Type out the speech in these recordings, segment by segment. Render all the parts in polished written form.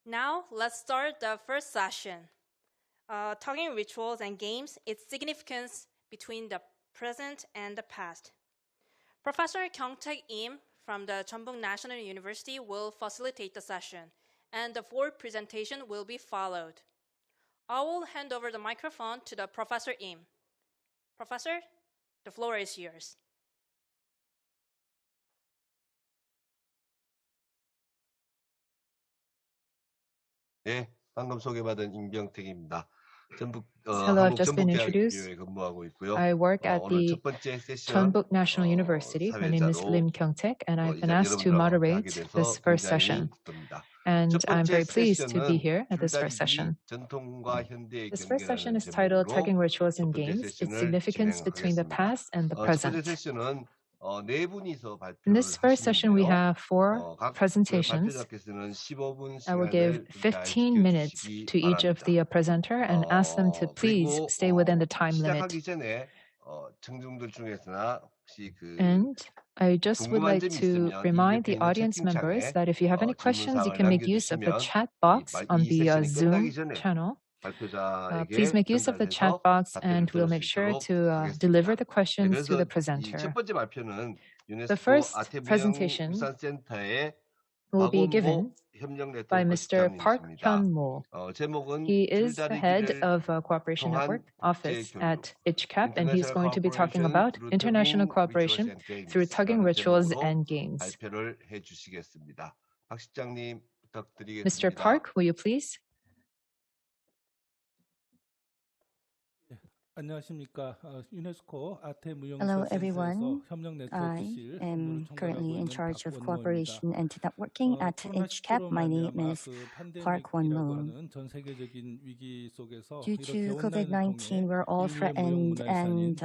Now, let's start the first session. Talking rituals and games, its significance between the present and the past. Professor Kyungtaek Im from the Jeonbuk National University will facilitate the session, and the full presentation will be followed. I will hand over the microphone to the Professor Im. Professor, the floor is yours. 네, 방금 소개받은 임병택입니다. Hello, I've just been introduced. I work at the Jeonbuk National University. My name is Lim Kyungtaek, and I've been asked to moderate this first session. And I'm very pleased to be here at this first session. This first session is titled Tugging Rituals and Games, Its Significance Between the Past and the Present. In this first session, we have 4 presentations. I will give 15 minutes to each of the presenter and ask them to please stay within the time limit. And I just would like to remind the audience members that if you have any questions, you can make use of the chat box on the Zoom channel. Please make use of the chat box and we'll make sure to deliver the questions to the presenter. The first presentation will be given by Mr. Park Hyun-mo. He is the head of Cooperation Network Office at ICCAP, and he's going to be talking about international cooperation through tugging rituals and games. Mr. Park, will you please? Hello, everyone. I am currently in charge of cooperation and networking at ICCAP. My name is Park Won-mo. Due to COVID-19, we're all threatened, and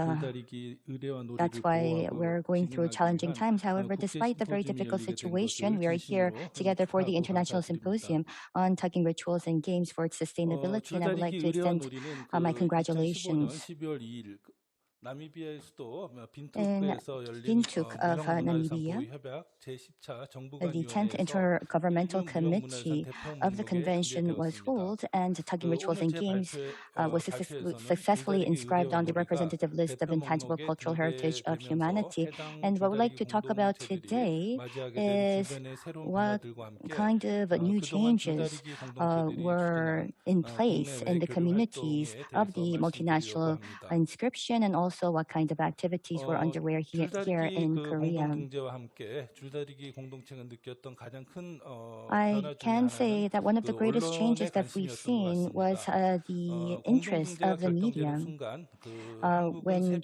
that's why we're going through challenging times. However, despite the very difficult situation, we are here together for the International Symposium on Tugging Rituals and Games for its sustainability, and I would like to extend my congratulations. In Bintuk of Namibia, the 10th Intergovernmental Committee of the convention was held, and tugging rituals and games was successfully inscribed on the representative list of intangible cultural heritage of humanity. And what we'd like to talk about today is what kind of new changes were in place in the communities of the multinational inscription, and also what kind of activities were underway here in Korea. I can say that one of the greatest changes that we've seen was the interest of the media. When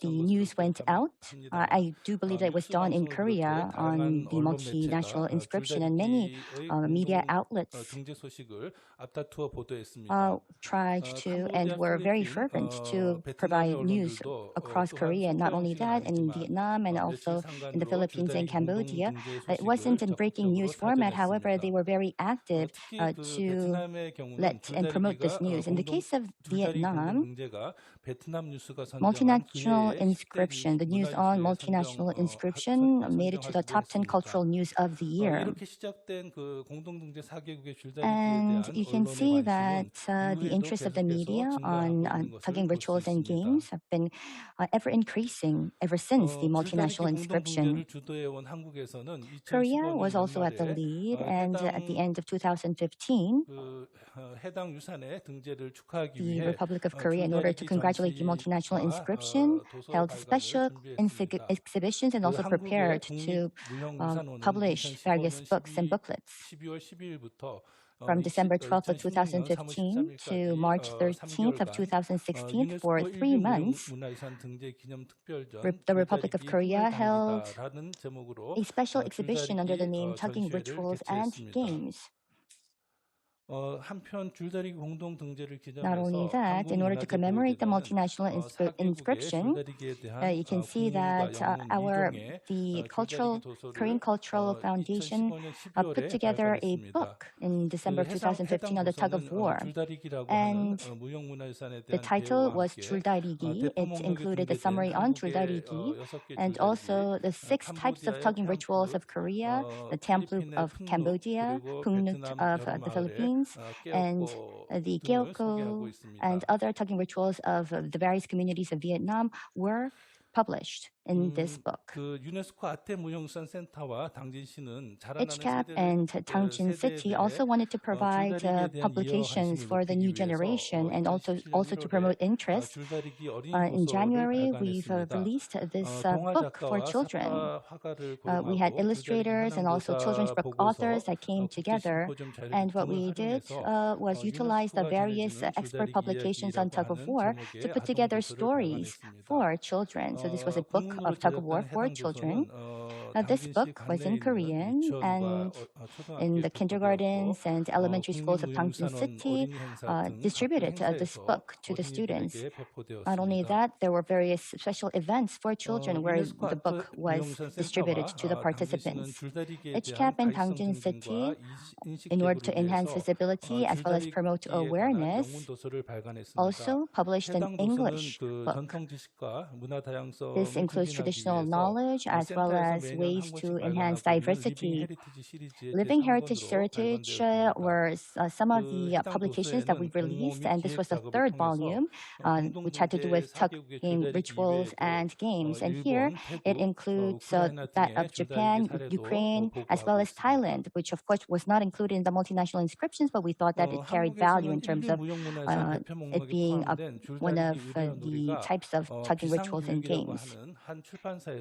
the news went out, I do believe that it was done in Korea on the multinational inscription, and many media outlets tried to and were very fervent to provide news across Korea. Not only that, in Vietnam and also in the Philippines and Cambodia. It wasn't in breaking news format, however, they were very active to let and promote this news. In the case of Vietnam, multinational inscription, the news on multinational inscription made it to the top 10 cultural news of the year. And you can see that the interest of the media on tugging rituals and games have been ever increasing ever since the multinational inscription. Korea was also at the lead, and at the end of 2015, the Republic of Korea, in order to congratulate the multinational inscription, held special exhibitions and also prepared to publish various books and booklets. From December 12th of 2015 to March 13th of 2016, for 3 months, the Republic of Korea held a special exhibition under the name Tugging Rituals and Games. Not only that, in order to commemorate the multinational inscription, you can see that the Korean Cultural Foundation put together a book in December 2015 on the tug of war. And the title was 줄다리기. It included the summary on 줄다리기 and also the 6 types of tugging rituals of Korea, the Tamplup of Cambodia, Pungnut of the Philippines, and the Gyeoko and other tugging rituals of the various communities of Vietnam were published in this book. HCAP and Tangjin City also wanted to provide publications for the new generation and also to promote interest. In January, we've released this book for children. We had illustrators and also children's book authors that came together. And what we did was utilize the various expert publications on tug of war to put together stories for children. So this was a book of tug of war for children. This book was in Korean, and in the kindergartens and elementary schools of Tangjin City distributed this book to the students. Not only that, there were various special events for children where the book was distributed to the participants. HCAP and Tangjin City, in order to enhance visibility as well as promote awareness, also published an English book. This includes traditional knowledge as well as ways to enhance diversity. Living Heritage were some of the publications that we released, and this was the 3rd volume, which had to do with tugging rituals and games. And here it includes that of Japan, Ukraine, as well as Thailand, which of course was not included in the multinational inscriptions, but we thought that it carried value in terms of it being one of the types of tugging rituals and games.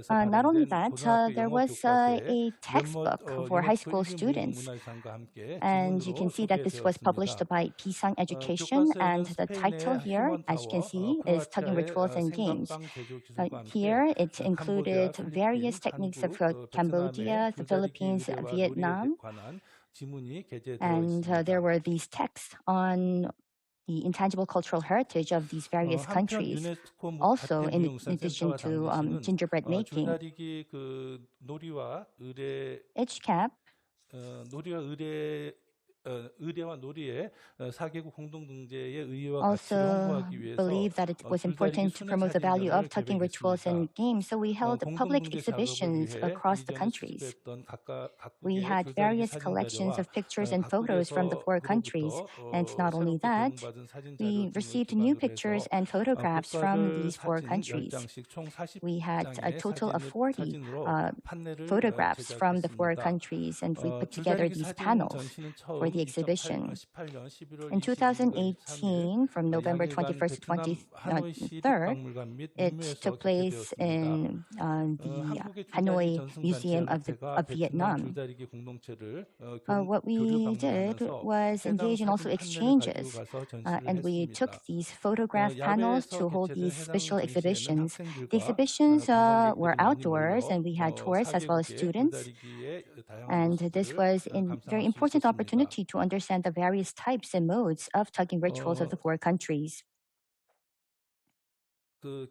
Not only that, there was a textbook for high school students. And you can see that this was published by Pisang Education, and the title here, as you can see, is Tugging Rituals and Games. Here, it included various techniques of Cambodia, the Philippines, Vietnam, and there were these texts on the intangible cultural heritage of these various countries. Also, in addition to gingerbread making, HCAP also believed that it was important to promote the value of tugging rituals and games, so we held public exhibitions across the countries. We had various collections of pictures and photos from the 4 countries, and not only that, we received new pictures and photographs from these 4 countries. We had a total of 40 photographs from the 4 countries, and we put together these panels for the exhibition. In 2018, from November 21st to 23rd, it took place in the Hanoi Museum of Vietnam. What we did was engage in also exchanges, and we took these photograph panels to hold these special exhibitions. The exhibitions were outdoors, and we had tourists as well as students. And this was a very important opportunity to understand the various types and modes of tugging rituals of the 4 countries. And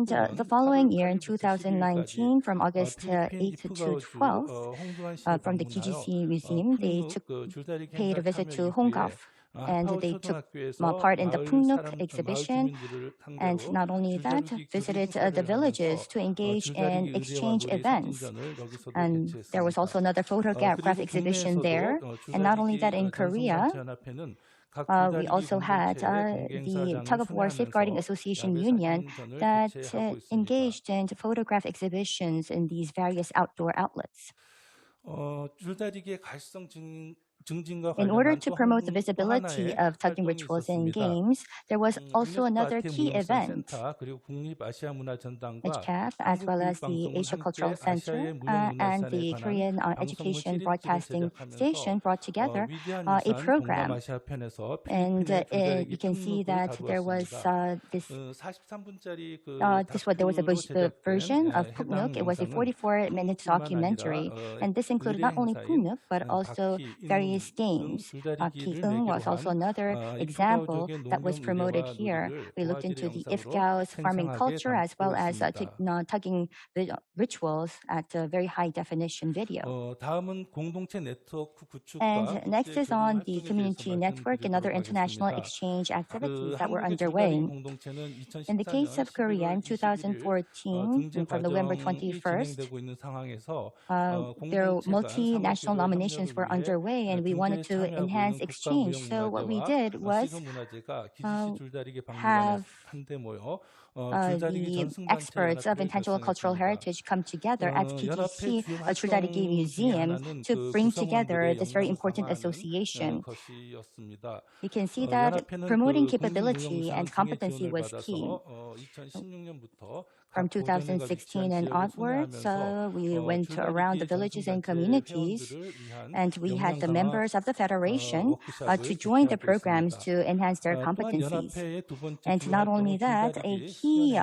the following year, in 2019, from August 8th to 12th, from the KGC Museum, they paid a visit to Hongaf. And they took part in the Pungnuk exhibition, and not only that, visited the villages to engage in exchange events. And there was also another photograph exhibition there. And not only that, in Korea, we also had the Tug of War Safeguarding Association Union that engaged in photograph exhibitions in these various outdoor outlets. In order to promote the visibility of tugging rituals in games, there was also another key event, HCAP, as well as the Asia Cultural Center and the Korean Education Broadcasting Station brought together a program. And you can see that there was there was the version of Puknuk. It was a 44-minute documentary, and this included not only Puknuk but also various games. Tugging was also another example that was promoted here. We looked into the Ifgao's farming culture as well as tugging rituals at a very high definition video. And next is on the community network and other international exchange activities that were underway. In the case of Korea in 2014, from November 21st, their multinational nominations were underway, and we wanted to enhance exchange. So what we did was have the experts of intangible cultural heritage come together at PTC 줄다리기 Museum to bring together this very important association. You can see that promoting capability and competency was key. From 2016 and onwards, we went around the villages and communities, and we had the members of the federation to join the programs to enhance their competencies. And not only that, a key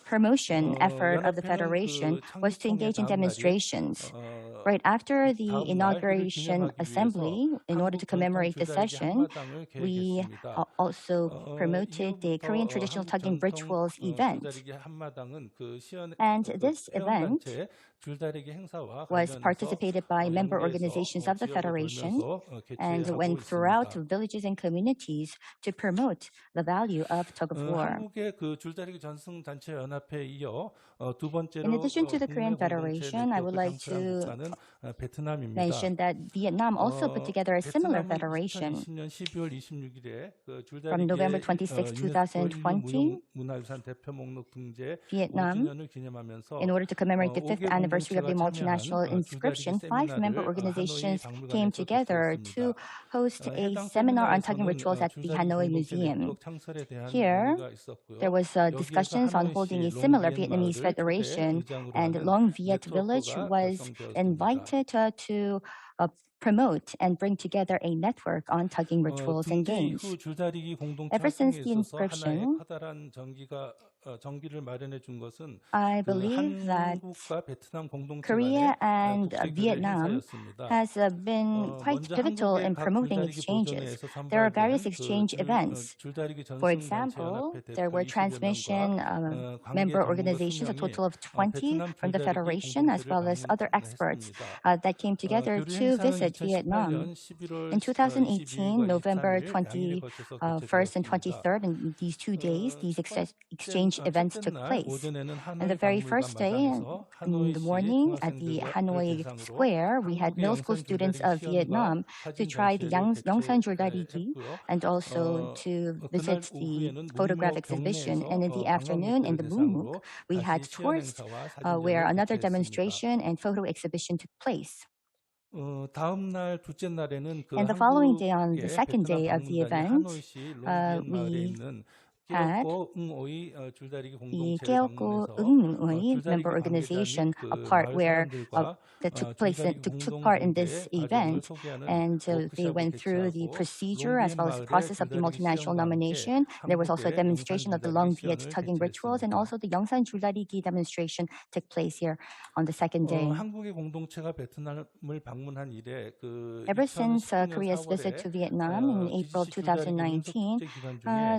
promotion effort of the federation was to engage in demonstrations. Right after the inauguration assembly, in order to commemorate the session, we also promoted the Korean traditional tugging rituals event. And this event was participated by member organizations of the Federation and went throughout villages and communities to promote the value of tug of war. In addition to the Korean Federation, I would like to mention that Vietnam also put together a similar federation. From November 26, 2020, Vietnam, in order to commemorate the 5th anniversary of the multinational inscription, 5 member organizations came together to host a seminar on tugging rituals at the Hanoi Museum. Here, there was discussions on holding a similar Vietnamese federation, and Long Viet village was invited to promote and bring together a network on tugging rituals and games. Ever since the inscription, I believe that Korea and Vietnam has been quite pivotal in promoting exchanges. There are various exchange events. For example, there were transmission member organizations, a total of 20 from the Federation, as well as other experts that came together to visit Vietnam. In 2018, November 21st and 23rd, in these 2 days, these exchange events took place. And the very first day, in the morning, at the Hanoi Square, we had middle school students of Vietnam to try the Yongsan 줄다리기 and also to visit the photograph exhibition. And in the afternoon, in the Bumuk, we had tours where another demonstration and photo exhibition took place. And the following day, on the second day of the event, we had the Keoku Eungui member organization, a part where that took part in this event, and they went through the procedure as well as the process of the multinational nomination. There was also a demonstration of the Long Viet tugging rituals, and also the Yongsan 줄다리기 demonstration took place here on the second day. Ever since Korea's visit to Vietnam in April 2019,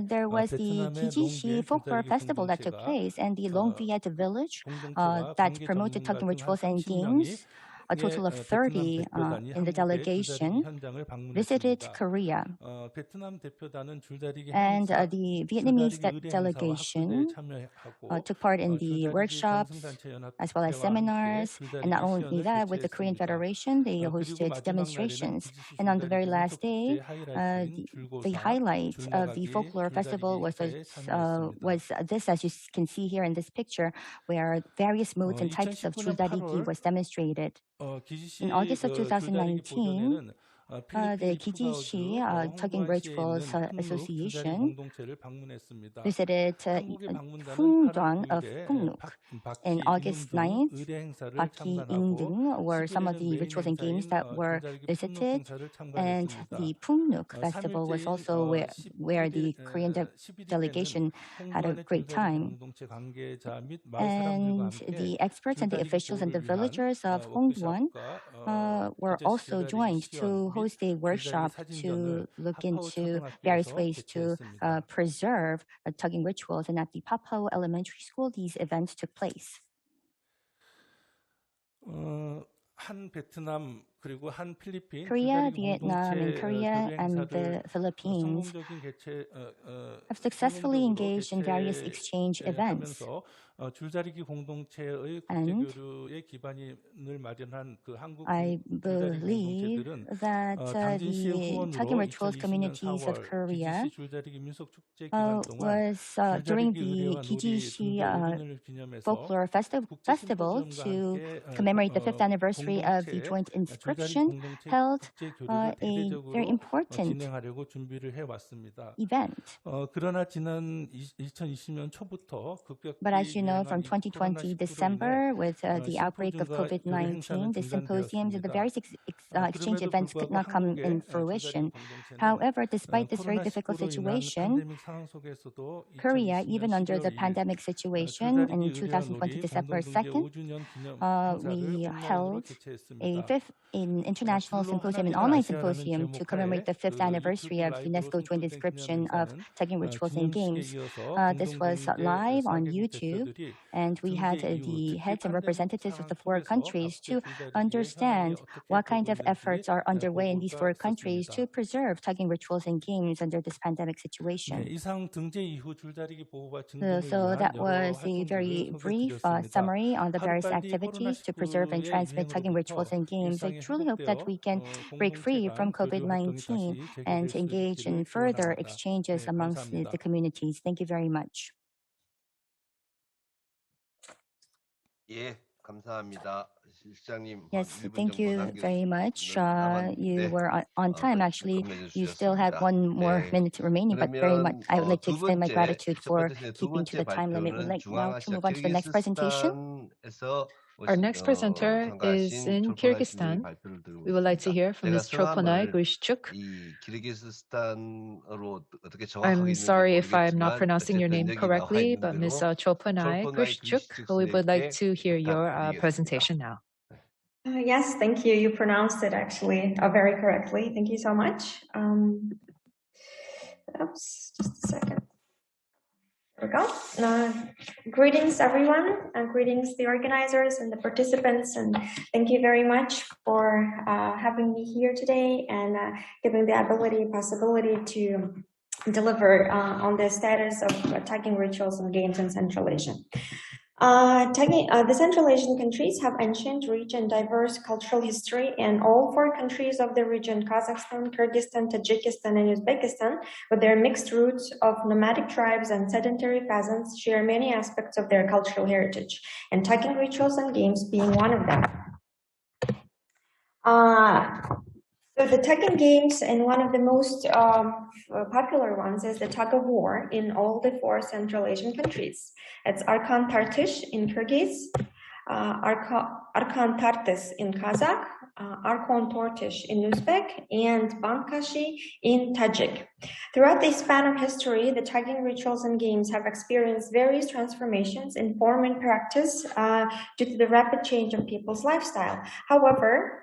there was the TGC Folklore Festival that took place, and the Long Viet village that promoted tugging rituals and games. A total of 30 in the delegation visited Korea. And the Vietnamese delegation took part in the workshops as well as seminars. And not only that, with the Korean Federation, they hosted demonstrations. And on the very last day, the highlight of the folklore festival was this, as you can see here in this picture, where various modes and types of 줄다리기 was demonstrated. In August of 2019, the KGC Tugging Rituals Association visited Pungdwan of Pungnuk. In August 9th, Baki Ingding were some of the rituals and games that were visited, and the Pungnuk festival was also where the Korean delegation had a great time. And the experts and the officials and the villagers of Hongdwan were also joined to host a workshop to look into various ways to preserve tugging rituals. And at the Papao Elementary School, these events took place. Korea, Vietnam, and Korea and the Philippines have successfully engaged in various exchange events. And I believe that the tugging rituals communities of Korea was during the KGC folklore festival to commemorate the 5th anniversary of the joint inscription held a very important event. But as you know, from 2020 December, with the outbreak of COVID-19, the symposiums and the various exchange events could not come in fruition. However, despite this very difficult situation, Korea, even under the pandemic situation, in 2020 December 2nd, we held a 5th international symposium, an online symposium to commemorate the 5th anniversary of UNESCO joint inscription of tugging rituals and games. This was live on YouTube, and we had the heads and representatives of the 4 countries to understand what kind of efforts are underway in these 4 countries to preserve tugging rituals and games under this pandemic situation. So that was a very brief summary on the various activities to preserve and transmit tugging rituals and games. I truly hope that we can break free from COVID-19 and engage in further exchanges amongst the communities. Thank you very much. Yes, thank you very much. You were on time, actually. You still had 1 more minute remaining, but very much I would like to extend my gratitude for keeping to the time limit. We'd like now to move on to the next presentation. Our next presenter is in Kyrgyzstan. We would like to hear from Ms. Choponai Grishchuk. I'm sorry if I'm not pronouncing your name correctly, but Ms. Choponai Grishchuk, we would like to hear your presentation now. Yes, thank you. You pronounced it actually very correctly. Thank you so much. Oops, just a second. There we go. Greetings, everyone, and greetings the organizers and the participants, and thank you very much for having me here today and giving the possibility to deliver on the status of tugging rituals and games in Central Asia. The Central Asian countries have ancient, rich, and diverse cultural history, and all 4 countries of the region, Kazakhstan, Kyrgyzstan, Tajikistan, and Uzbekistan, with their mixed roots of nomadic tribes and sedentary peasants, share many aspects of their cultural heritage, and tugging rituals and games being one of them. So the tugging games, and one of the most popular ones is the tug of war in all the 4 Central Asian countries. It's Arkan Tartish in Kyrgyz, Arkan Tartis in Kazakh, Arkon Tortish in Uzbek, and Bankashi in Tajik. Throughout the span of history, the tugging rituals and games have experienced various transformations in form and practice due to the rapid change of people's lifestyle. However,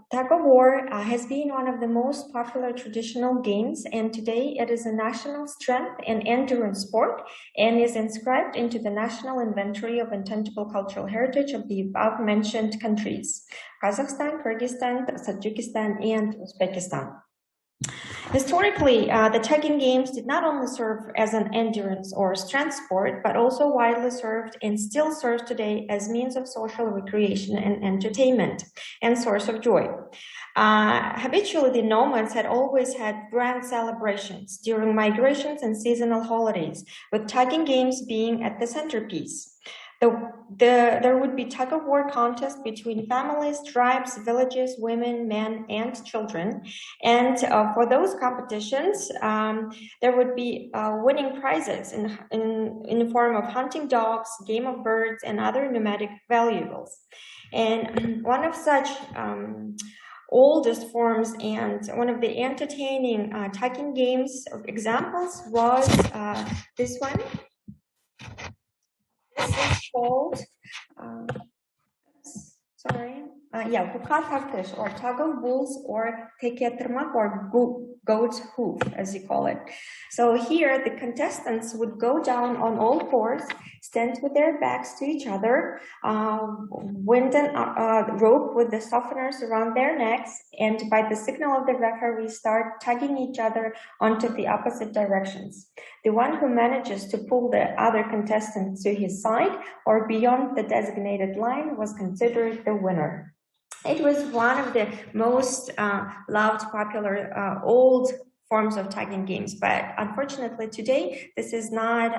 tug of war has been one of the most popular traditional games, and today it is a national strength and endurance sport and is inscribed into the National Inventory of Intangible Cultural Heritage of the above-mentioned countries, Kazakhstan, Kyrgyzstan, Tajikistan, and Uzbekistan. Historically, the tugging games did not only serve as an endurance or strength sport, but also widely served and still serves today as means of social recreation and entertainment and source of joy. Habitually, the nomads had always had grand celebrations during migrations and seasonal holidays, with tugging games being at the centerpiece. There would be tug-of-war contests between families, tribes, villages, women, men, and children. And for those competitions, there would be winning prizes in the form of hunting dogs, game of birds, and other nomadic valuables. And one of such oldest forms and one of the entertaining tugging games examples was this one. This is called, hukat or tug of bulls or teketırmak or goat's hoof, as you call it. So here the contestants would go down on all fours, stand with their backs to each other, wind a rope with the softeners around their necks, and by the signal of the referee start tugging each other onto the opposite directions. The one who manages to pull the other contestant to his side or beyond the designated line was considered the winner. It was one of the most loved, popular, old forms of tugging games, but unfortunately today this is not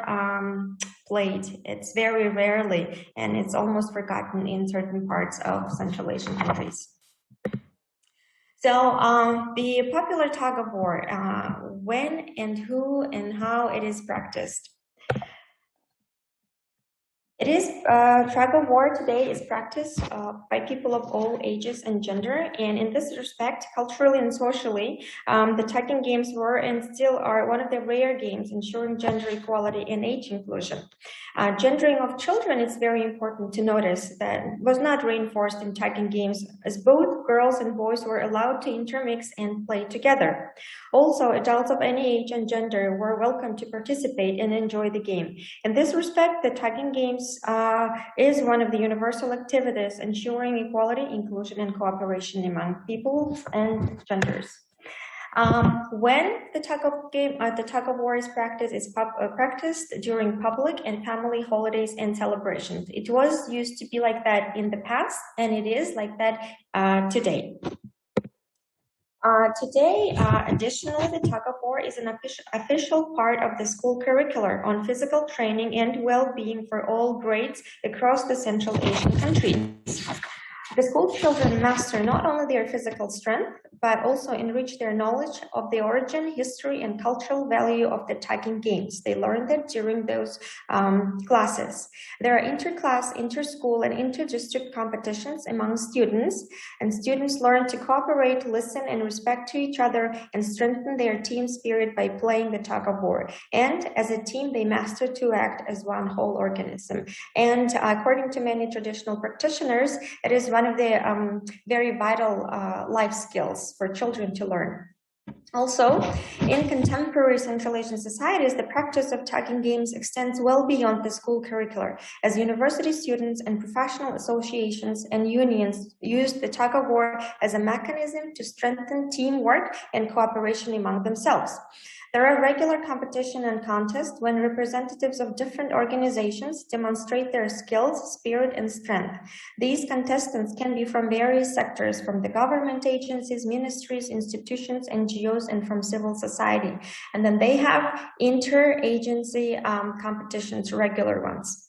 played. It's very rarely, and it's almost forgotten in certain parts of Central Asian countries. So the popular tug of war, when and who and how it is practiced. Tug of war today is practiced by people of all ages and gender, and in this respect, culturally and socially, the tugging games were and still are one of the rare games ensuring gender equality and age inclusion. Gendering of children is very important to notice that was not reinforced in tugging games, as both girls and boys were allowed to intermix and play together. Also, adults of any age and gender were welcome to participate and enjoy the game. In this respect, the tugging games is one of the universal activities ensuring equality, inclusion, and cooperation among people and genders. When the tug of war is practiced during public and family holidays and celebrations. It was used to be like that in the past, and it is like that today. Additionally, the tug of war is an official part of the school curriculum on physical training and well-being for all grades across the Central Asian countries. The school children master not only their physical strength, but also enrich their knowledge of the origin, history, and cultural value of the tugging games. They learned it during those classes. There are inter-class, inter-school, and inter-district competitions among students, and students learn to cooperate, listen, and respect to each other, and strengthen their team spirit by playing the tug of war. And as a team, they master to act as one whole organism. And according to many traditional practitioners, it is one of the very vital life skills for children to learn. Also, in contemporary Central Asian societies, the practice of tugging games extends well beyond the school curriculum, as university students and professional associations and unions use the tug of war as a mechanism to strengthen teamwork and cooperation among themselves. There are regular competition and contests when representatives of different organizations demonstrate their skills, spirit, and strength. These contestants can be from various sectors, from the government agencies, ministries, institutions, NGOs, and from civil society. And then they have inter-agency competitions, regular ones.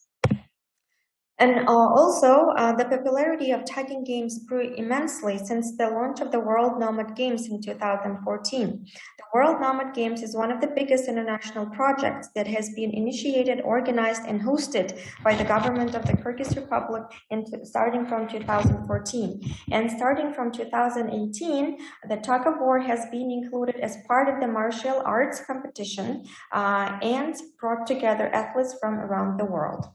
And also, the popularity of tugging games grew immensely since the launch of the World Nomad Games in 2014. The World Nomad Games is one of the biggest international projects that has been initiated, organized, and hosted by the government of the Kyrgyz Republic starting from 2014. And starting from 2018, the tug of war has been included as part of the martial arts competition and brought together athletes from around the world.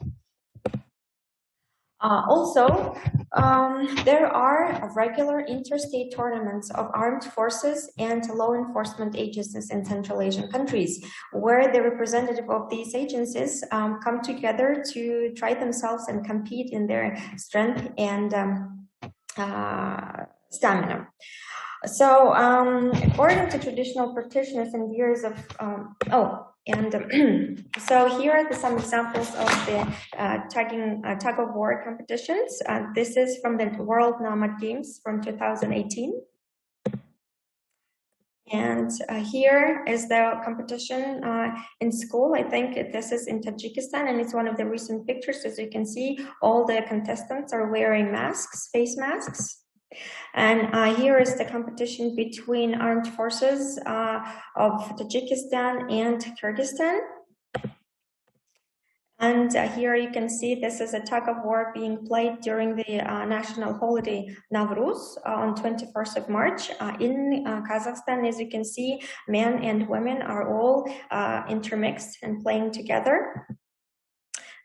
There are regular interstate tournaments of armed forces and law enforcement agencies in Central Asian countries, where the representative of these agencies come together to try themselves and compete in their strength and stamina. So, according to traditional practitioners and years of so here are some examples of the tug of war competitions. This is from the World Nomad Games from 2018. And here is the competition in school. I think this is in Tajikistan, and it's one of the recent pictures. As you can see, all the contestants are wearing masks, face masks. And here is the competition between armed forces of Tajikistan and Kyrgyzstan. And here you can see this is a tug of war being played during the national holiday Navruz on 21st of March. In Kazakhstan, as you can see, men and women are all intermixed and playing together.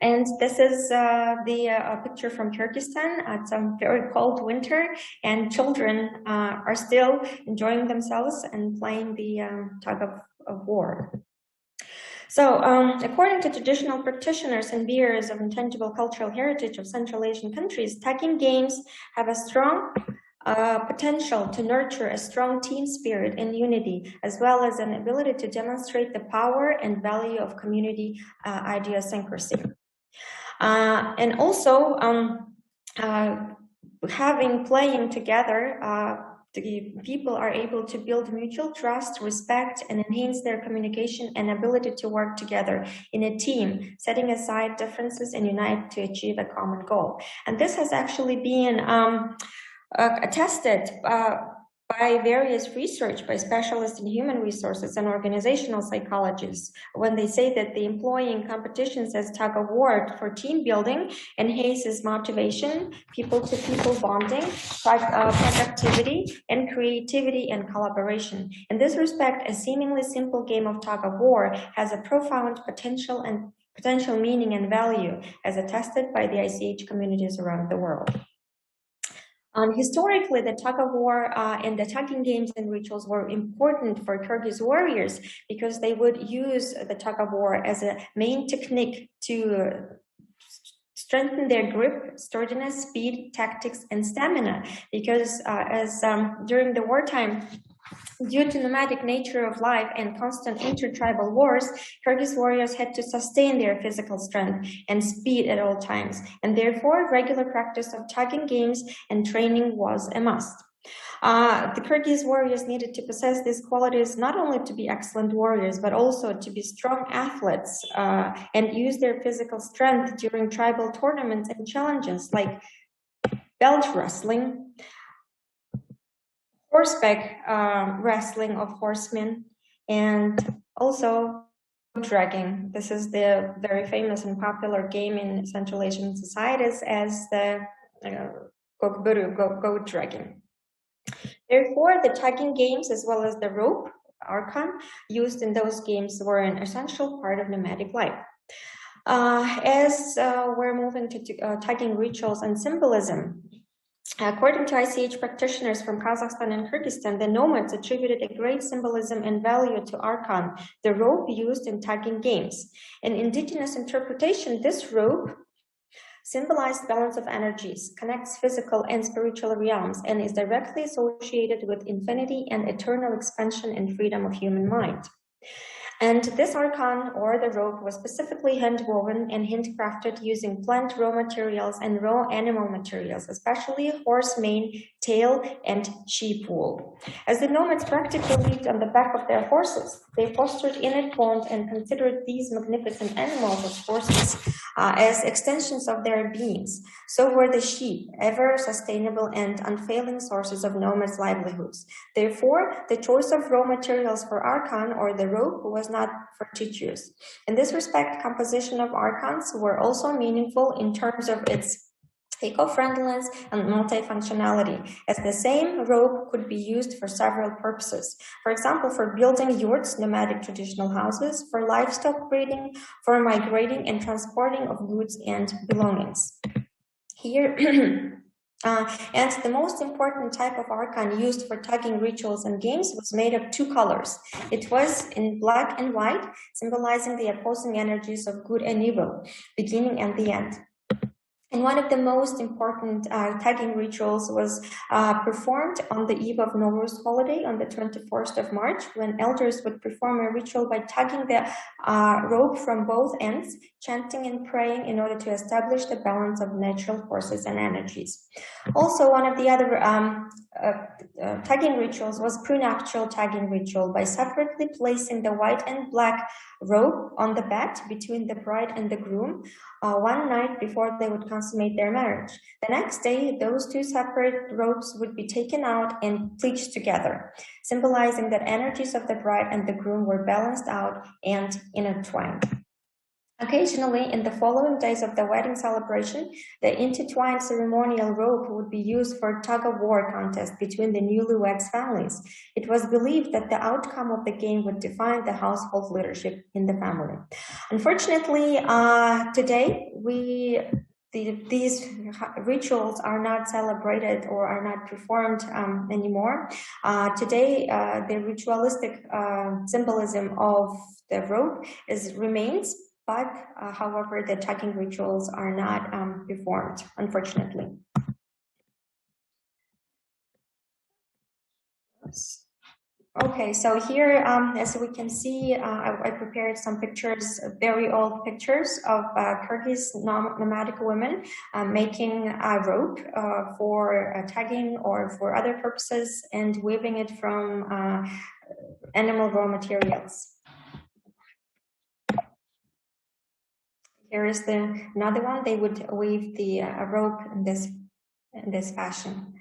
And this is the picture from Kyrgyzstan. It's a very cold winter, and children are still enjoying themselves and playing the tug of war. So, according to traditional practitioners and bearers of intangible cultural heritage of Central Asian countries, tugging games have a strong potential to nurture a strong team spirit and unity, as well as an ability to demonstrate the power and value of community idiosyncrasy. And also, playing together, the people are able to build mutual trust, respect, and enhance their communication and ability to work together in a team, setting aside differences and unite to achieve a common goal. And this has actually been attested by various research by specialists in human resources and organizational psychologists when they say that the employing competitions as tug of war for team building enhances motivation, people-to-people bonding, productivity, and creativity and collaboration. In this respect, a seemingly simple game of tug of war has a profound potential meaning and value, as attested by the ICH communities around the world. Historically, the tug of war and the tugging games and rituals were important for Kyrgyz warriors because they would use the tug of war as a main technique to strengthen their grip, sturdiness, speed, tactics, and stamina. Because during the wartime, due to nomadic nature of life and constant intertribal wars, Kyrgyz warriors had to sustain their physical strength and speed at all times, and therefore regular practice of tugging games and training was a must. The Kyrgyz warriors needed to possess these qualities not only to be excellent warriors, but also to be strong athletes and use their physical strength during tribal tournaments and challenges like belt wrestling, horseback wrestling of horsemen, and also dragging. This is the very famous and popular game in Central Asian societies as the goat dragging. Therefore, the tugging games as well as the rope, arkan, used in those games were an essential part of nomadic life. As we're moving to tugging rituals and symbolism, according to ICH practitioners from Kazakhstan and Kyrgyzstan, the nomads attributed a great symbolism and value to arkan, the rope used in tugging games. In indigenous interpretation, this rope symbolized balance of energies, connects physical and spiritual realms, and is directly associated with infinity and eternal expansion and freedom of human mind. And this arkan, or the rope, was specifically hand-woven and handcrafted using plant raw materials and raw animal materials, especially horse mane, tail, and sheep wool. As the nomads practically lived on the back of their horses, they fostered innate bond and considered these magnificent animals as horses as extensions of their beings. So were the sheep, ever sustainable and unfailing sources of nomads' livelihoods. Therefore, the choice of raw materials for arkan, or the rope, was not fortuitous. In this respect, composition of arkans were also meaningful in terms of its eco-friendliness and multifunctionality, as the same rope could be used for several purposes. For example, for building yurts, nomadic traditional houses, for livestock breeding, for migrating and transporting of goods and belongings. Here, and the most important type of arkan used for tugging rituals and games was made of two colors. It was in black and white, symbolizing the opposing energies of good and evil, beginning and the end. And one of the most important tagging rituals was performed on the eve of Nowruz holiday on the 21st of March, when elders would perform a ritual by tugging the rope from both ends, chanting and praying in order to establish the balance of natural forces and energies. Also, one of the other tagging rituals was prenuptial tagging ritual by separately placing the white and black rope on the bed between the bride and the groom one night before they would consummate their marriage. The next day, those two separate ropes would be taken out and pleated together, symbolizing that energies of the bride and the groom were balanced out and intertwined. Occasionally, in the following days of the wedding celebration, the intertwined ceremonial rope would be used for tug-of-war contest between the newlyweds' families. It was believed that the outcome of the game would define the household leadership in the family. Unfortunately, today, these rituals are not celebrated or are not performed anymore. Today, the ritualistic symbolism of the rope remains, but however, the tugging rituals are not performed, unfortunately. Okay, so here, as we can see, I prepared some pictures, very old pictures of Kyrgyz nomadic women making a rope for tagging or for other purposes and weaving it from animal raw materials. Here is another one. They would weave the rope in this fashion.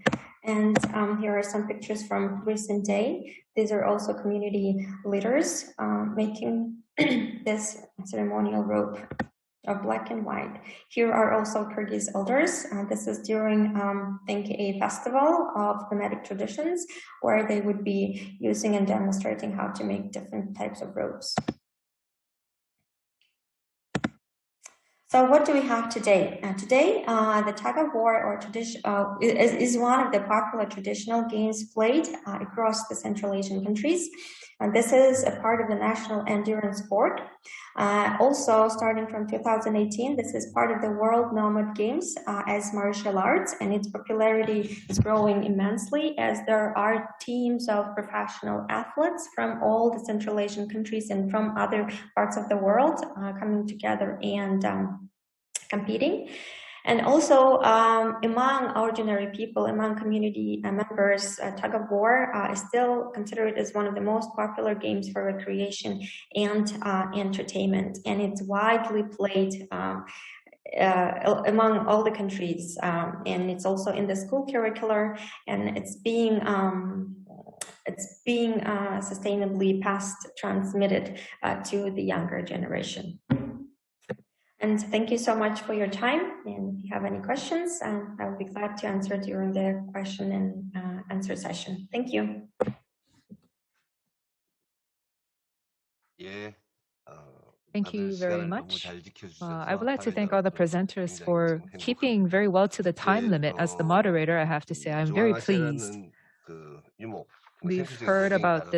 And here are some pictures from recent day. These are also community leaders making this ceremonial rope of black and white. Here are also Kyrgyz elders. This is during, I think, a festival of nomadic traditions where they would be using and demonstrating how to make different types of ropes. So what do we have today? Today, the tug-of-war or tradition is one of the popular traditional games played across the Central Asian countries. And this is a part of the national endurance sport. Also, starting from 2018, this is part of the World Nomad Games as martial arts, and its popularity is growing immensely as there are teams of professional athletes from all the Central Asian countries and from other parts of the world coming together and competing. And also among ordinary people, among community members, tug-of-war is still considered as one of the most popular games for recreation and entertainment. And it's widely played among all the countries. And it's also in the school curricular, and it's being sustainably transmitted to the younger generation. And thank you so much for your time. And if you have any questions, I will be glad to answer during the question and answer session. Thank you. Thank you very much. I would like to thank all the presenters for keeping very well to the time limit. As the moderator, I have to say I'm very pleased. We've heard about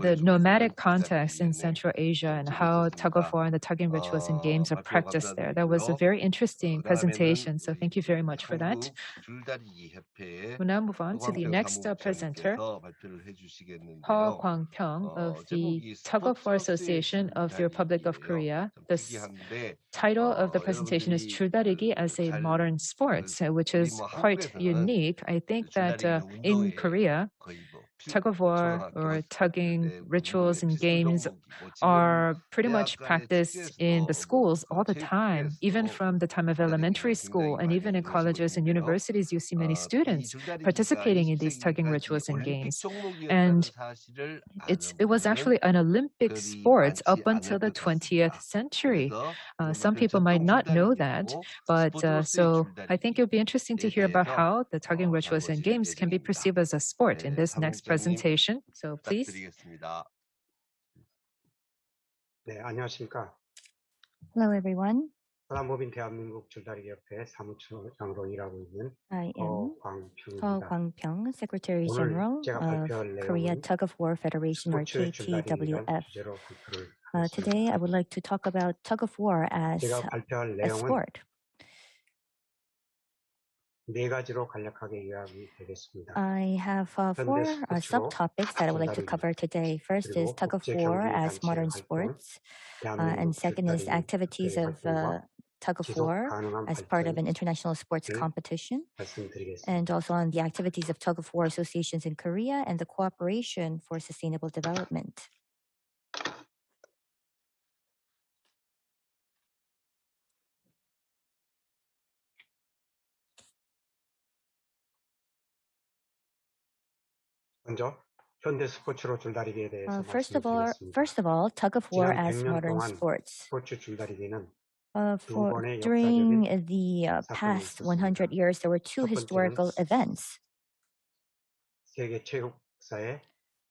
the nomadic context in Central Asia and how tug-of-war and the tugging rituals and games are practiced there. That was a very interesting presentation, so thank you very much for that. We'll now move on to the next presenter, Paul Kwang-pyong of the Tug-of-War Association of the Republic of Korea. The title of the presentation is 줄다리기 as a modern sport, which is quite unique. I think that in Korea, tug-of-war or tugging rituals and games are pretty much practiced in the schools all the time, even from the time of elementary school, and even in colleges and universities, you see many students participating in these tugging rituals and games. And it was actually an Olympic sport up until the 20th century. Some people might not know that, but so I think it would be interesting to hear about how the tugging rituals and games can be perceived as a sport in this next presentation. So please. 네, 안녕하십니까. Hello, everyone. 사단법인 대한민국 줄다리기 협회 사무처장으로 일하고 있는 I am 허광평입니다. Kwang-pyong, Secretary General of Korea Tug-of-War Federation, or KTWF. Today, I would like to talk about tug-of-war as a sport. 네 가지로 간략하게 요약이 되겠습니다. I have four subtopics that I would like to cover today. First is tug of war as modern sports, and second is activities of tug of war as part of an international sports competition, and also on the activities of tug of war associations in Korea and the cooperation for sustainable development. 먼저 현대 스포츠로 줄다리기에 대해서 First 말씀드리겠습니다. of all, tug of war 지난 as 100년 modern 동안 sports. 스포츠 줄다리기는 During the past 100 years, there were two 첫 번째는 historical events. 세계 체육사에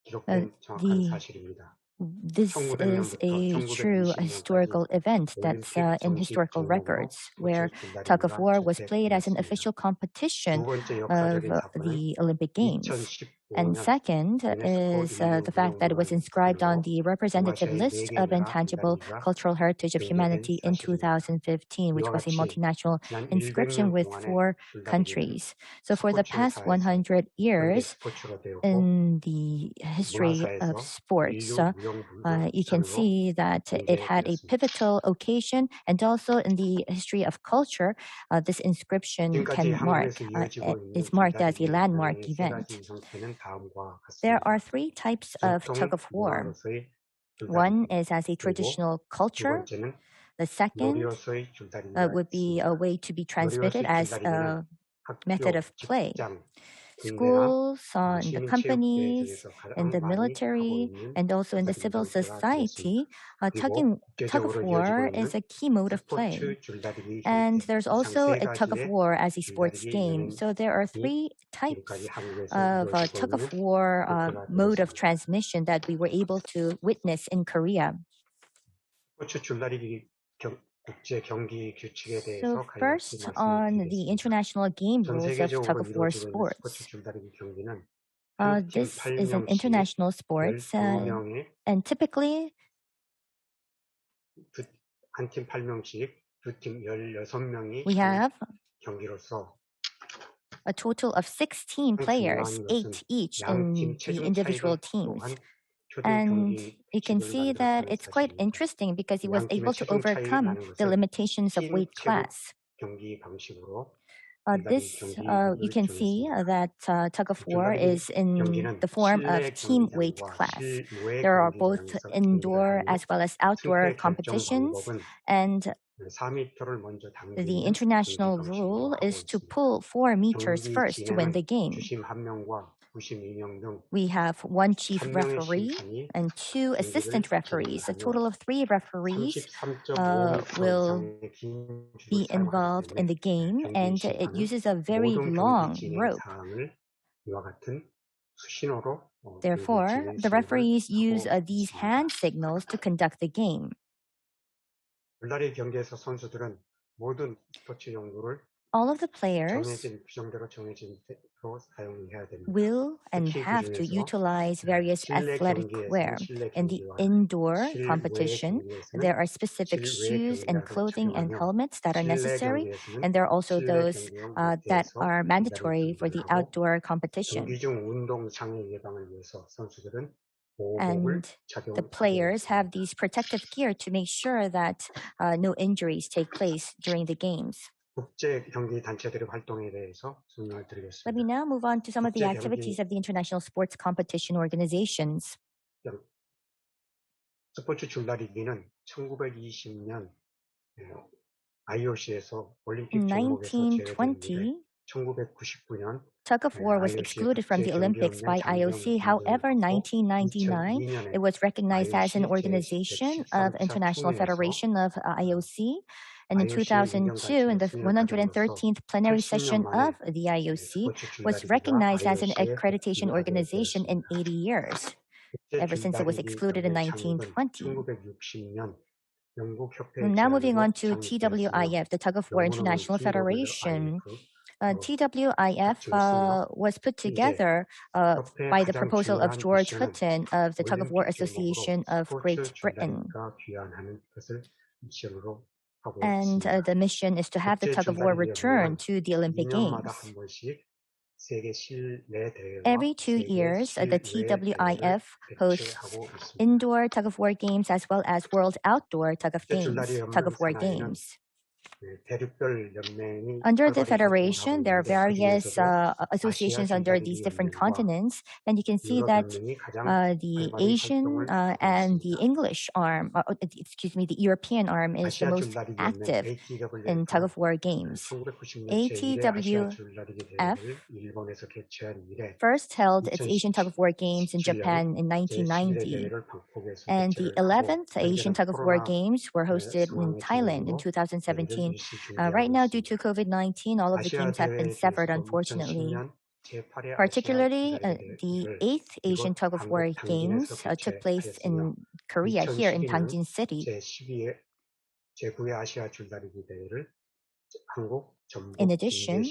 기록된 정확한 사실입니다. This is a true historical event that's in historical records, where tug of war was played as an official competition of the Olympic Games. And second is the fact that it was inscribed on the representative list of intangible cultural heritage of humanity in 2015, which was a multinational inscription with 4 countries. So for the past 100 years, in the history of sports, you can see that it had a pivotal occasion, and also in the history of culture, this inscription is marked as a landmark event. There are 3 types of tug of war. One is as a traditional culture. The second would be a way to be transmitted as a method of play. Schools, in the companies, in the military, and also in the civil society, tug of war is a key mode of play. And there's also a tug of war as a sports game. So there are 3 types of tug of war mode of transmission that we were able to witness in Korea. So first, on the international game rules of tug of war sports. This is an international sport, and typically we have a total of 16 players, 8 each in the individual teams. And you can see that it's quite interesting because he was able to overcome the limitations of weight class. You can see that tug of war is in the form of team weight class. There are both indoor as well as outdoor competitions, and the international rule is to pull 4 meters first to win the game. We have 1 chief referee and 2 assistant referees. A total of 3 referees will be involved in the game, and it uses a very long rope. Therefore, the referees use these hand signals to conduct the game. All of the players will and have to utilize various athletic wear. In the indoor competition, there are specific shoes and clothing and helmets that are necessary, and there are also those that are mandatory for the outdoor competition. And the players have these protective gear to make sure that no injuries take place during the games. Let me now move on to some of the activities of the international sports competition organizations. In 1920, tug of war was excluded from the Olympics by IOC. However, 1999, it was recognized as an organization of International Federation of IOC. And in 2002, in the 113th plenary session of the IOC, was recognized as an accreditation organization in 80 years, ever since it was excluded in 1920. Now moving on to TWIF, the Tug of War International Federation. TWIF was put together by the proposal of George Hutton of the Tug of War Association of Great Britain. And the mission is to have the tug of war return to the Olympic Games. Every 2 years, the TWIF hosts indoor tug of war games as well as world outdoor tug of war games. Under the federation, there are various associations under these different continents, and you can see that the Asian and the English arm, the European arm is the most active in tug of war games. ATWF first held its Asian tug of war games in Japan in 1990, and the 11th Asian tug of war games were hosted in Thailand in 2017. Right now, due to COVID-19, all of the games have been severed, unfortunately. Particularly, the 8th Asian tug of war games took place in Korea, here in Dangjin City. In addition,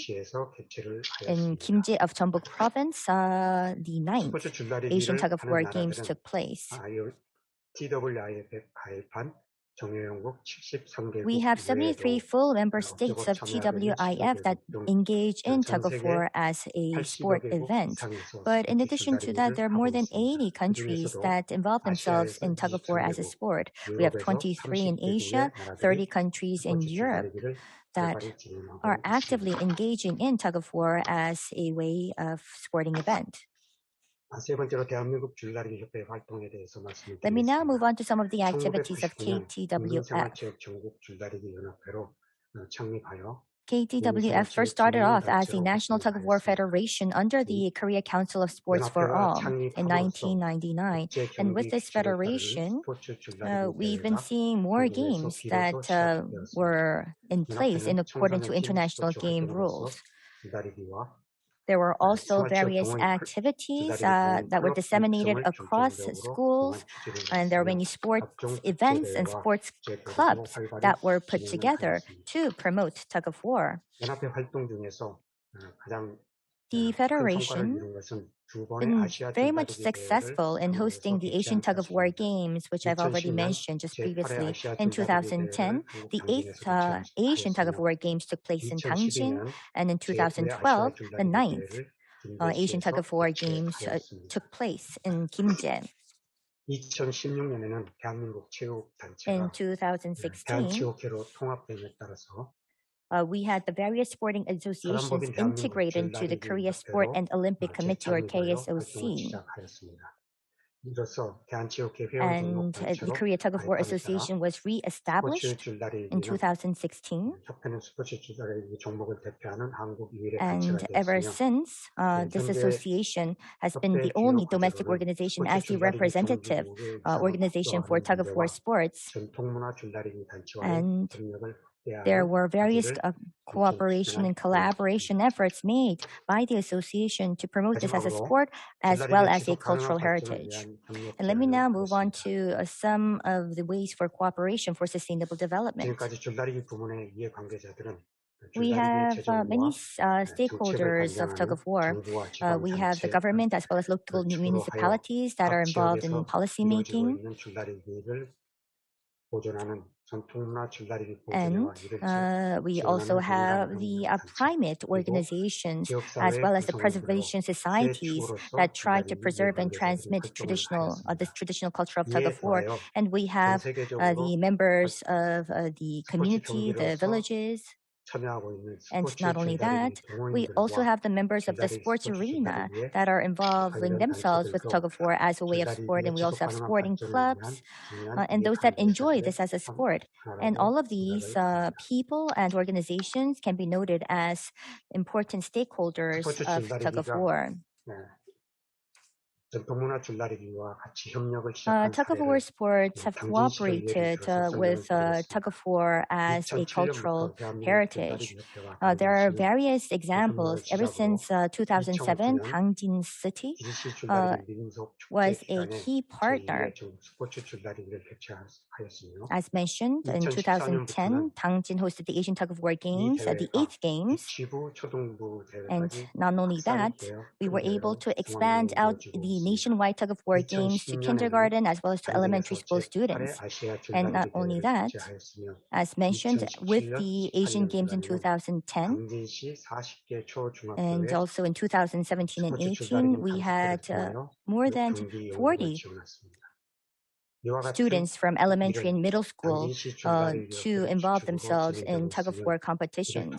in Kimje of Jeonbuk Province, the 9th Asian tug of war games took place. We have 73 full member states of TWIF that engage in tug of war as a sport event. But in addition to that, there are more than 80 countries that involve themselves in tug of war as a sport. We have 23 in Asia, 30 countries in Europe that are actively engaging in tug of war as a way of sporting event. Let me now move on to some of the activities of KTWF. KTWF first started off as a National Tug of War Federation under the Korea Council of Sports for All in 1999. And with this federation, we've been seeing more games that were in place in accordance to international game rules. There were also various activities that were disseminated across schools, and there were many sports events and sports clubs that were put together to promote tug of war. The federation been very much successful in hosting the Asian Tug of War Games, which I've already mentioned just previously. In 2010, the 8th Asian Tug of War Games took place in Dangjin, and in 2012, the 9th Asian Tug of War Games took place in Kimje. In 2016, we had the various sporting associations integrated into the Korea Sport and Olympic Committee, or KSOC. And the Korea Tug of War Association was re-established in 2016. And ever since, this association has been the only domestic organization as the representative organization for tug of war sports. And there were various cooperation and collaboration efforts made by the association to promote this as a sport as well as a cultural heritage. And let me now move on to some of the ways for cooperation for sustainable development. We have many stakeholders of tug of war. We have the government as well as local municipalities that are involved in policy making. And we also have the primate organizations as well as the preservation societies that try to preserve and transmit this traditional culture of tug of war. And we have the members of the community, the villages. And not only that, we also have the members of the sports arena that are involving themselves with tug of war as a way of sport. And we also have sporting clubs and those that enjoy this as a sport. And all of these people and organizations can be noted as important stakeholders of tug of war. Tug of war sports have cooperated with tug of war as a cultural heritage. There are various examples. Ever since 2007, Dangjin City was a key partner. As mentioned, in 2010, Dangjin hosted the Asian Tug of War Games, the 8th Games. And not only that, we were able to expand out the nationwide tug-of-war games to kindergarten as well as to elementary school students. And not only that, as mentioned, with the Asian Games in 2010, and also in 2017 and 18, we had more than 40 students from elementary and middle school to involve themselves in tug-of-war competitions.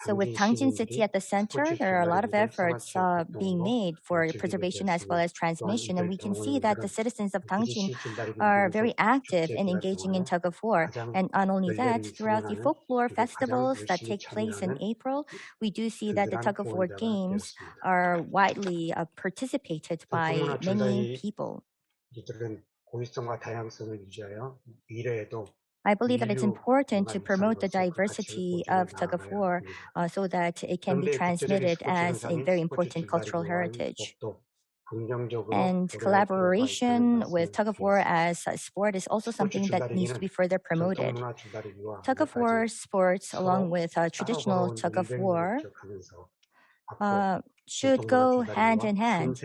So with Tangjin City at the center, there are a lot of efforts being made for preservation as well as transmission. And we can see that the citizens of Tangjin are very active in engaging in tug-of-war. And not only that, throughout the folklore festivals that take place in April, we do see that the tug-of-war games are widely participated by many people. I believe that it's important to promote the diversity of tug-of-war so that it can be transmitted as a very important cultural heritage. And collaboration with tug-of-war as a sport is also something that needs to be further promoted. Tug-of-war sports, along with traditional tug-of-war, should go hand in hand.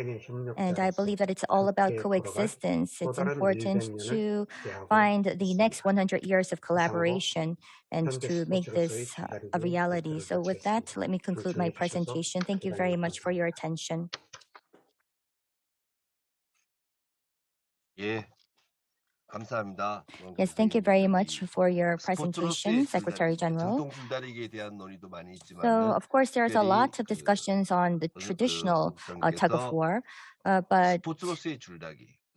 And I believe that it's all about coexistence. It's important to find the next 100 years of collaboration and to make this a reality. So with that, let me conclude my presentation. Thank you very much for your attention. 감사합니다. Yes, thank you very much for your presentation, Secretary General. So, of course, there's a lot of discussions on the traditional tug-of-war, but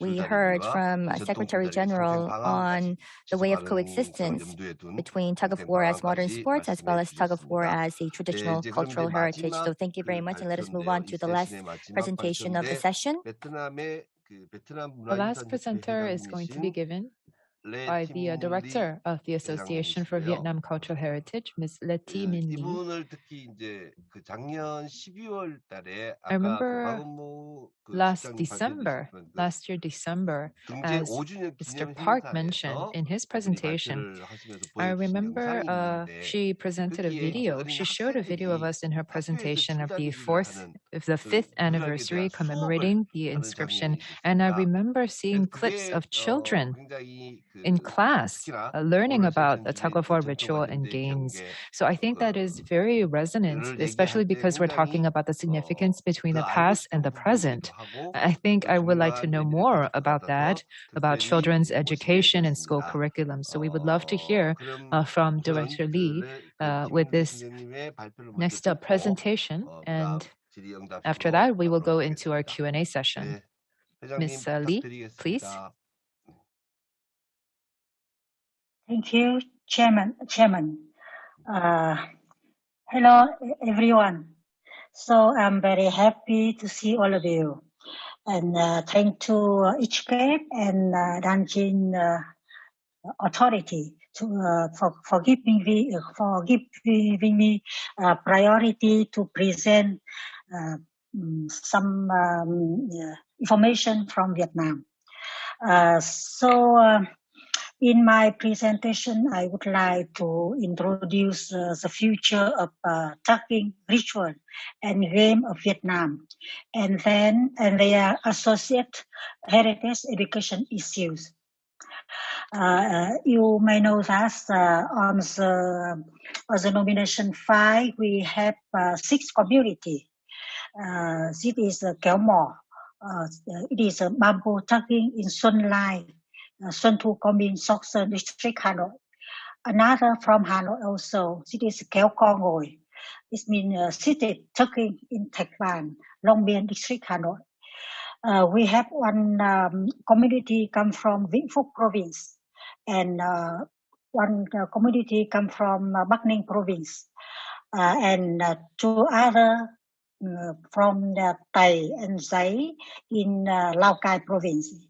we heard from Secretary General on the way of coexistence between tug-of-war as modern sports as well as tug-of-war as a traditional cultural heritage. So thank you very much, and let us move on to the last presentation of the session. The last presenter is going to be given by the director of the Association for Vietnam Cultural Heritage, Ms. Letty Min Lee. I remember last year December, as Mr. Park mentioned in his presentation, I remember she presented a video. She showed a video of us in her presentation of the 5th anniversary commemorating the inscription. And I remember seeing clips of children in class learning about the tug-of-war ritual and games. So I think that is very resonant, especially because we're talking about the significance between the past and the present. I think I would like to know more about that, about children's education and school curriculum. So we would love to hear from Director Lee with this next presentation. And after that, we will go into our Q&A session. Ms. Lee, please. Thank you, Chairman. Hello, everyone. So I'm very happy to see all of you. And thank to ICCAP and Nanjing Authority for giving me priority to present some information from Vietnam. In my presentation, I would like to introduce the future of tugging ritual and game of Vietnam, and their associated heritage education issues. You may know that on the nomination 5, we have 6 communities. This is Kéo Mò. It is a bamboo tugging in Xuân Lai, Xuân Thu Commune, Sóc Sơn District, Hanoi. Another from Hanoi also. It is Kéo Co Ngồi. It means seated tugging in Thạch Bàn, Long Biên District, Hanoi. We have one community come from Vĩnh Phúc Province, and one community come from Bắc Ninh Province, and 2 other from Tày and Giấy in Lào Cai Province.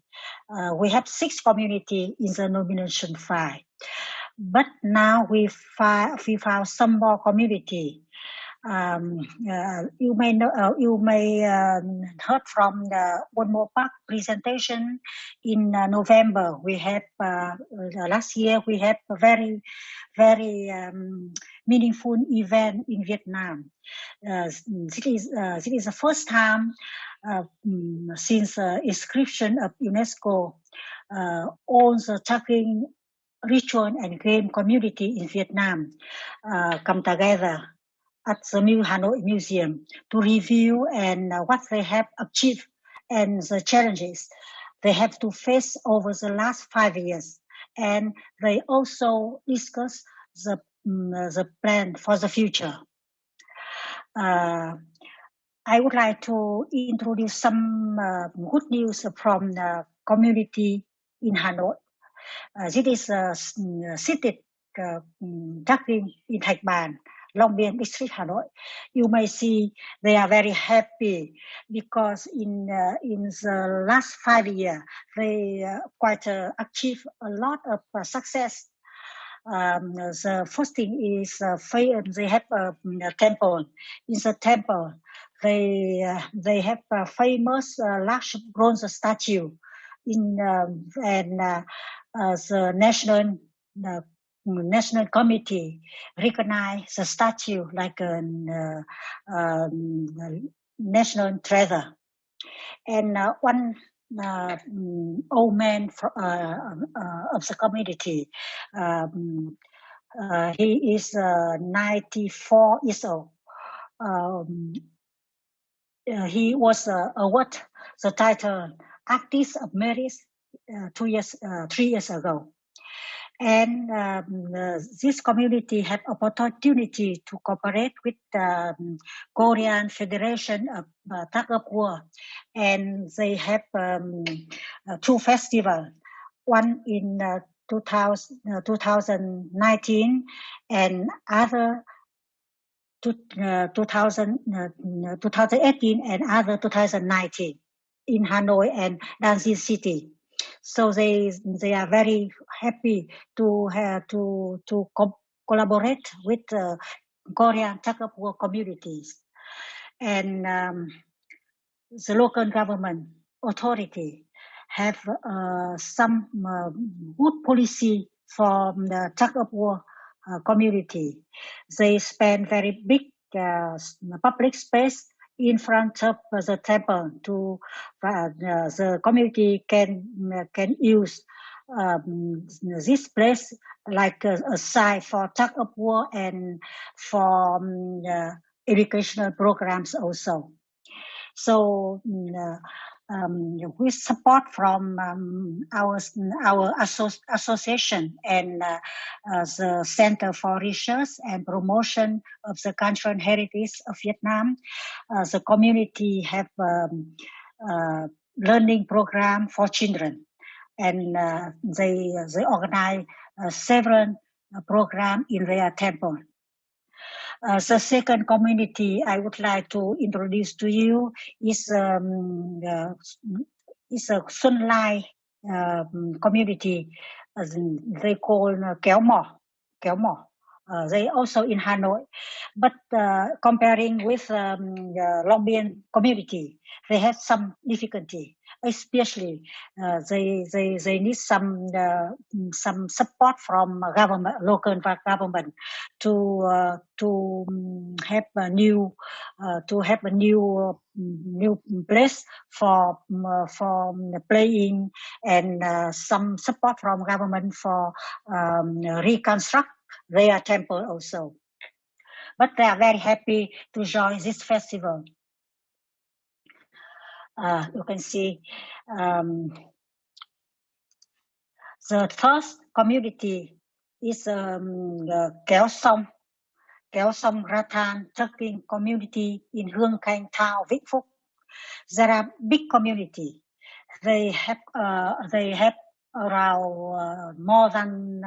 We have 6 communities in the nomination 5, but now we found some more community. You may know, heard from the One More Park presentation in November. We have last year we had a very meaningful event in Vietnam. This is the first time since inscription of UNESCO, all the Tugging ritual and game community in Vietnam come together at the New Hanoi Museum to review and what they have achieved and the challenges they have to face over the last 5 years. And they also discuss the plan for the future. I would like to introduce some good news from the community in Hanoi. This is seated Tugging in Thạch Bàn, Long Biên district, Hanoi. You may see they are very happy because in the last 5 years they quite achieved a lot of success. The first thing is they have a temple. In the temple, they have a famous large bronze statue. The national committee recognize the statue like a national treasure. And one old man of the community, he is 94 years old. He was awarded the title Artist of Merit 3 years ago. And this community had opportunity to cooperate with the Korean Federation of Tug of War, and they have 2 festivals, one in 2019 and other 2018 and other 2019 in Hanoi and Danzig City. So they are very happy to collaborate with Korean Tug of War communities, and the local government authority have some good policy for the Tug of War community. They spend very big public space in front of the temple to the community can use this place like a site for Tug of War and for educational programs also. So with support from our association and the Center for Research and Promotion of the Cultural Heritage of Vietnam, the community have learning program for children, and they organize several programs in their temple. The second community I would like to introduce to you is a Xuân Lai community. They call Kéo Mò. They also in Hanoi, but comparing with Long Biên community, they have some difficulty. Especially, they need some support from government, local government, to have a new place for playing, and some support from government for reconstruct their temple also. But they are very happy to join this festival. You can see the first community is Kéo Sông Rattan Tugging community in Hương Khanh Town, Vĩnh Phúc. There are big community. They have around more than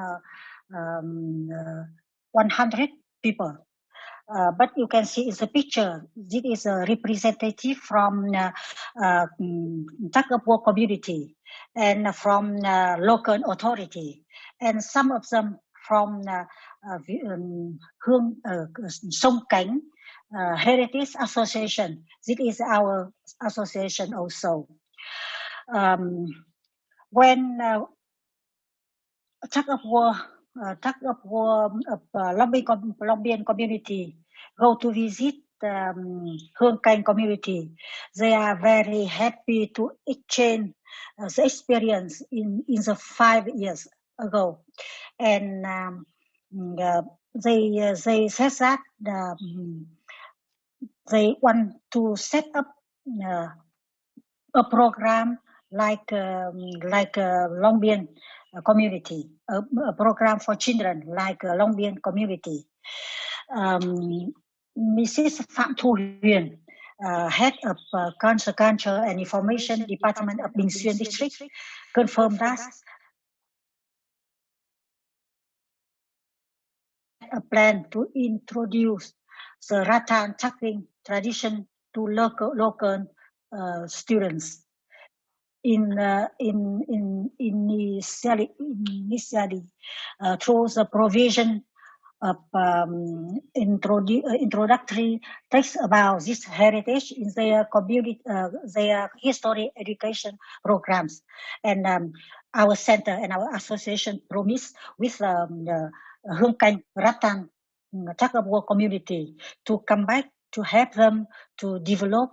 100 people. But you can see in the picture, this is a representative from Tug of War community and from local authority, and some of them from Sông Cánh Heritage Association. This is our association also. When Tug of War of Long Biên community go to visit Hương Canh community. They are very happy to exchange the experience in the 5 years ago, and they said that they want to set up a program like Long Biên community, a program for children like Long Biên community. Mrs. Phạm Thu Huyền, head of Culture and Information Department of Bình Xuyên District, confirmed that a plan to introduce the rattan tugging tradition to local students. Initially, through the provision of introductory text about this heritage in their community, their history education programs, and our center and our association promise with Hương Canh Rattan Tuggable community to come back to help them to develop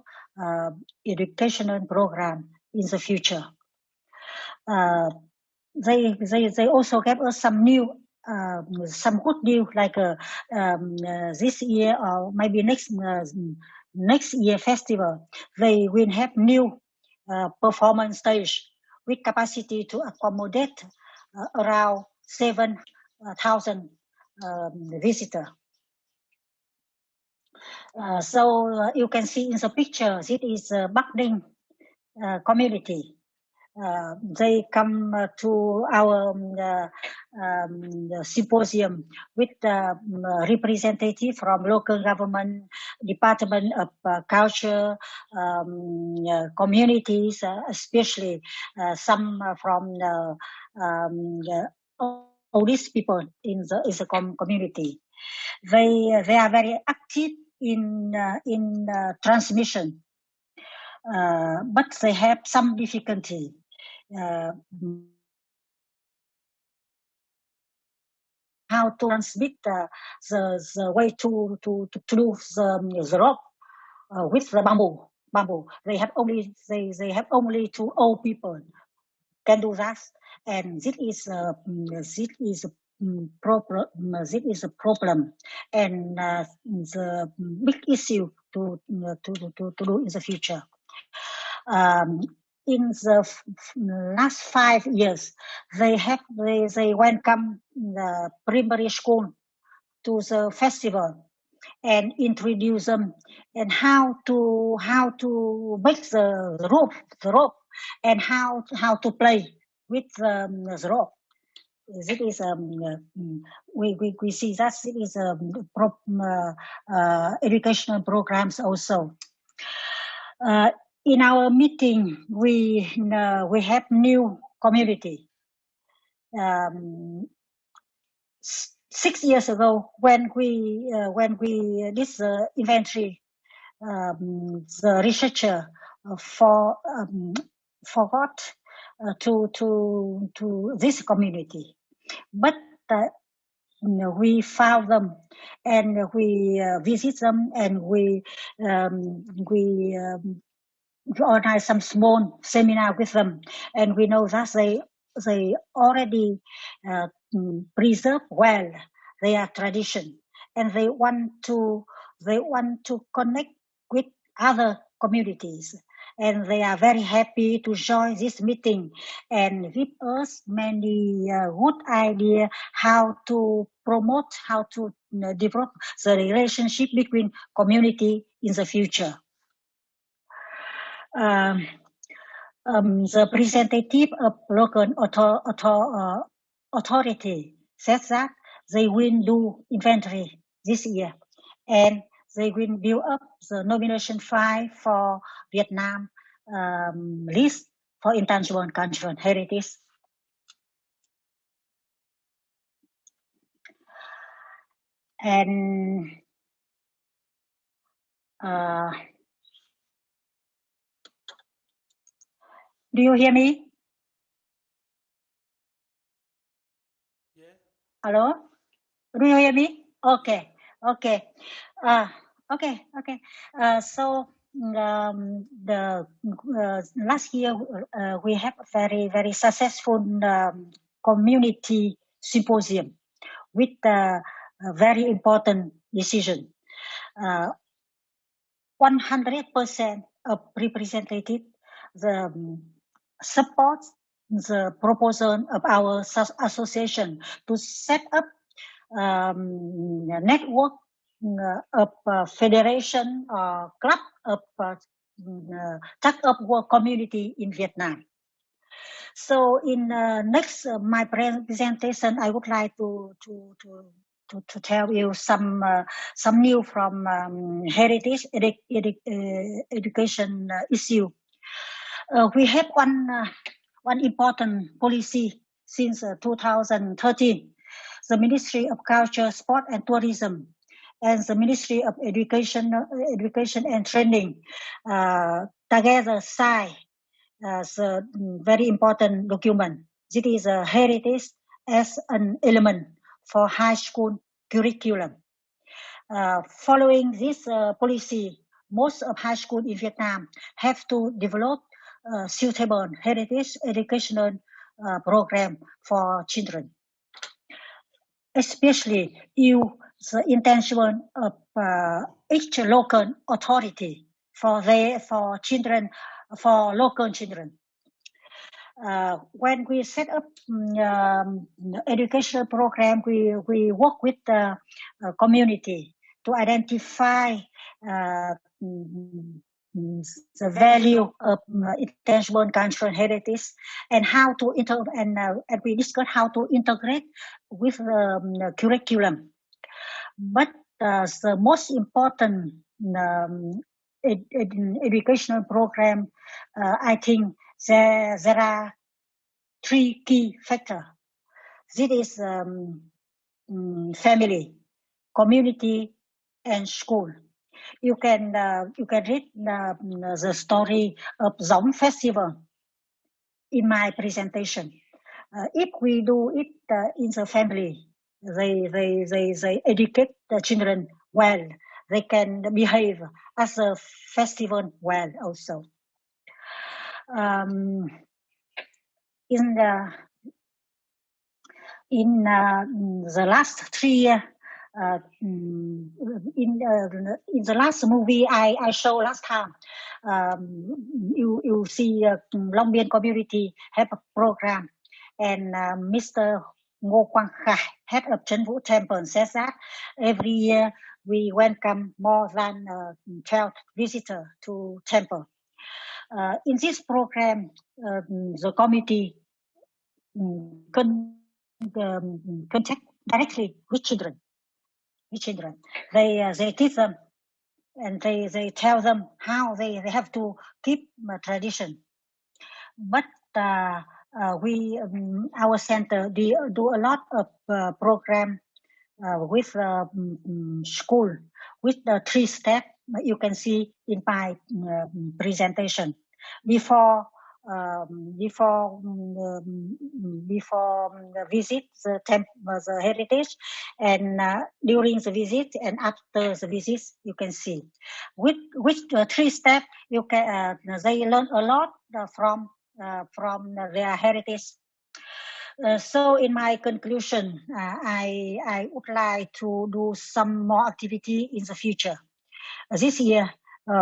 educational program in the future. They also gave us some new some good news, like this year or maybe next year festival. They will have new performance stage with capacity to accommodate around 7,000 visitors. So you can see in the picture, this is Bắc Ninh community. They come to our symposium with representative from local government, Department of Culture, communities, especially some from oldest people in the community. They are very active in transmission, but they have some difficulty. How to transmit the way to do the rope with the bamboo. They have only 2 old people can do that, and this is a problem, and the big issue to do in the future. In the last 5 years, they welcome the primary school to the festival and introduce them and how to make the rope and how to play with the rope. This is we see that it is educational programs also. In our meeting, we have new community. 6 years ago, when we did the inventory, the researcher forgot to this community, but we found them and we visit them and we organize some small seminar with them, and we know that they already preserve well their tradition, and they want to connect with other communities, and they are very happy to join this meeting and give us many good idea how to promote, how to develop the relationship between community in the future. The representative of local authority says that they will do inventory this year, and they will build up the nomination file for Vietnam list for intangible cultural heritage. And do you hear me? Yeah. Hello? Do you hear me? Okay. Okay. So the last year we have a very successful community symposium with a very important decision. 100% of representatives support the proposal of our association to set up a network of federation or club of tug-of-war community in Vietnam. So in next my presentation, I would like to tell you some new from heritage education issue. We have one important policy since 2013. The Ministry of Culture, Sport and Tourism and the Ministry of Education and Training together signed the very important document. It is a heritage as an element for high school curriculum. Following this policy, most of high school in Vietnam have to develop suitable heritage educational program for children, especially use the intention of each local authority for local children. When we set up educational program, we work with the community to identify the value of intangible cultural heritage and how to and we discuss how to integrate with curriculum. But the most important educational program, I think there are three key factors. This is family, community, and school. You can read the story of Giống Festival in my presentation. If we do it in the family, they educate the children well. They can behave as a festival well also. In the last 3 years, in the last movie I showed last time, you see Long Biên community have a program, and Mr. Ngô Quang Khai, head of Trấn Vũ Temple, says that every year we welcome more than 12 visitors to temple. In this program, the committee contact directly with children. They teach them, and they tell them how they have to keep tradition. But we our center do a lot of program with school with the 3 steps you can see in my presentation. Before visit the heritage, and during the visit and after the visit, you can see with 3 steps you can they learn a lot from their heritage. So in my conclusion, I would like to do some more activity in the future. This year,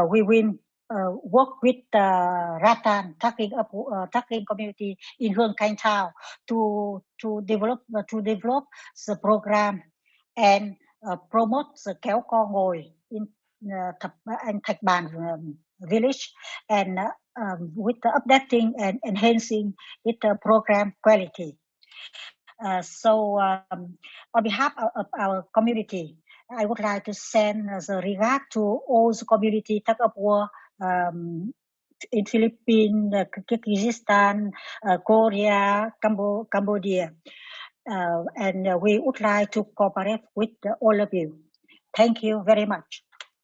we will work with Rattan Tugging community in Hương Khanh Town to develop the program and promote the Kéo Co Ngồi in Thạch Bàn village, and with the updating and enhancing its program quality. So on behalf of our community, I would like to send the regard to all the community tug of war in Philippines, Kyrgyzstan, Korea, Cambodia, and we would like to cooperate with all of you. Thank you very much.